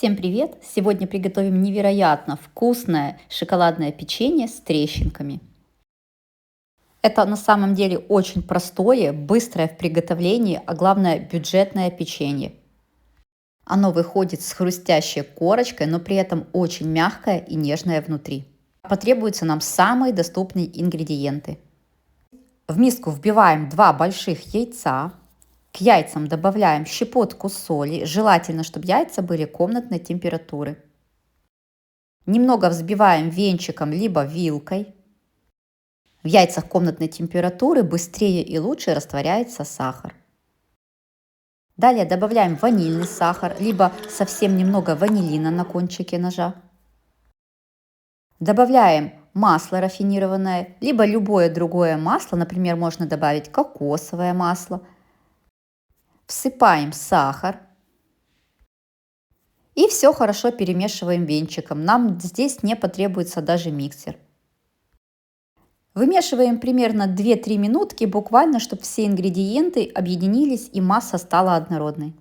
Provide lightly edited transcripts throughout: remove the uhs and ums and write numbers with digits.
Всем привет! Сегодня приготовим невероятно вкусное шоколадное печенье с трещинками. Это на самом деле очень простое, быстрое в приготовлении, а главное бюджетное печенье. Оно выходит с хрустящей корочкой, но при этом очень мягкое и нежное внутри. Потребуются нам самые доступные ингредиенты. В миску вбиваем 2 больших яйца. К яйцам добавляем щепотку соли. Желательно, чтобы яйца были комнатной температуры. Немного взбиваем венчиком либо вилкой. В яйцах комнатной температуры быстрее и лучше растворяется сахар. Далее добавляем ванильный сахар, либо совсем немного ванилина на кончике ножа. Добавляем масло рафинированное, либо любое другое масло, например, можно добавить кокосовое масло. Всыпаем сахар. И все хорошо перемешиваем венчиком. Нам здесь не потребуется даже миксер. Вымешиваем примерно 2-3 минутки, буквально, чтобы все ингредиенты объединились и масса стала однородной.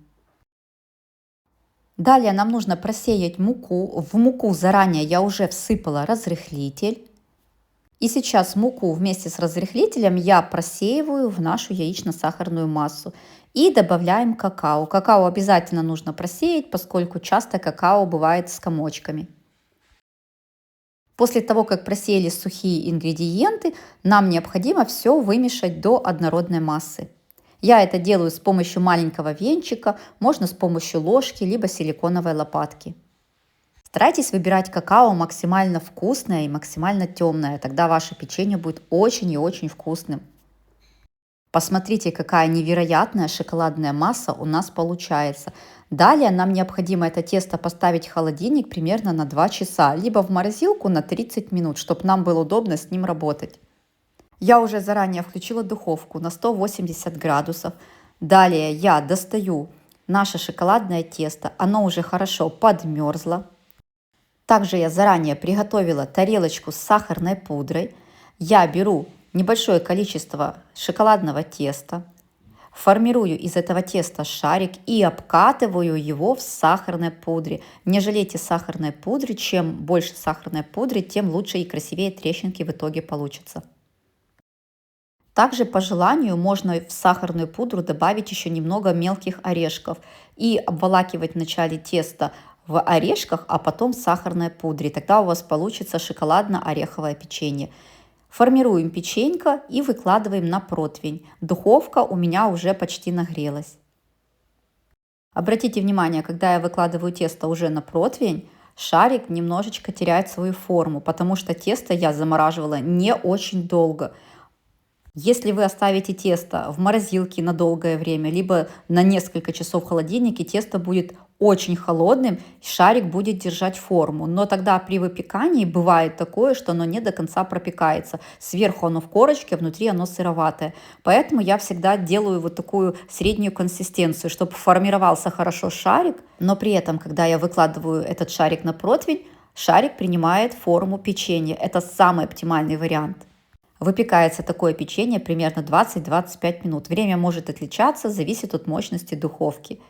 Далее нам нужно просеять муку. В муку заранее я уже всыпала разрыхлитель. И сейчас муку вместе с разрыхлителем я просеиваю в нашу яично-сахарную массу. И добавляем какао. Какао обязательно нужно просеять, поскольку часто какао бывает с комочками. После того, как просеяли сухие ингредиенты, нам необходимо все вымешать до однородной массы. Я это делаю с помощью маленького венчика, можно с помощью ложки, либо силиконовой лопатки. Старайтесь выбирать какао максимально вкусное и максимально темное, тогда ваше печенье будет очень и очень вкусным. Посмотрите, какая невероятная шоколадная масса у нас получается. Далее нам необходимо это тесто поставить в холодильник примерно на 2 часа, либо в морозилку на 30 минут, чтобы нам было удобно с ним работать. Я уже заранее включила духовку на 180 градусов. Далее я достаю наше шоколадное тесто, оно уже хорошо подмерзло. Также я заранее приготовила тарелочку с сахарной пудрой. Я беру небольшое количество шоколадного теста, формирую из этого теста шарик и обкатываю его в сахарной пудре. Не жалейте сахарной пудры, чем больше сахарной пудры, тем лучше и красивее трещинки в итоге получатся. Также по желанию можно в сахарную пудру добавить еще немного мелких орешков и обволакивать вначале тесто в орешках, а потом в сахарной пудре. Тогда у вас получится шоколадно-ореховое печенье. Формируем печенько и выкладываем на противень. Духовка у меня уже почти нагрелась. Обратите внимание, когда я выкладываю тесто уже на противень, шарик немножечко теряет свою форму, потому что тесто я замораживала не очень долго. Если вы оставите тесто в морозилке на долгое время, либо на несколько часов в холодильнике, тесто будет очень холодным, шарик будет держать форму. Но тогда при выпекании бывает такое, что оно не до конца пропекается. Сверху оно в корочке, а внутри оно сыроватое. Поэтому я всегда делаю вот такую среднюю консистенцию, чтобы формировался хорошо шарик. Но при этом, когда я выкладываю этот шарик на противень, шарик принимает форму печенья. Это самый оптимальный вариант. Выпекается такое печенье примерно 20-25 минут. Время может отличаться, зависит от мощности духовки.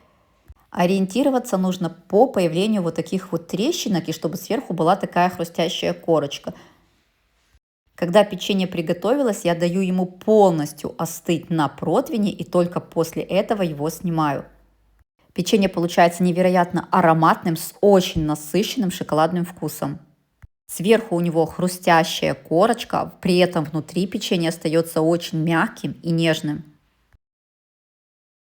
Ориентироваться нужно по появлению вот таких вот трещинок, и чтобы сверху была такая хрустящая корочка. Когда печенье приготовилось, я даю ему полностью остыть на противне, и только после этого его снимаю. Печенье получается невероятно ароматным, с очень насыщенным шоколадным вкусом. Сверху у него хрустящая корочка, при этом внутри печенье остается очень мягким и нежным.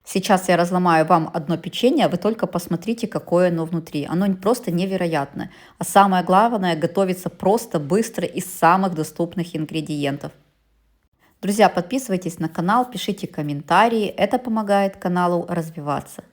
Сейчас я разломаю вам одно печенье, а вы только посмотрите, какое оно внутри. Оно просто невероятное. А самое главное, готовится просто быстро из самых доступных ингредиентов. Друзья, подписывайтесь на канал, пишите комментарии. Это помогает каналу развиваться.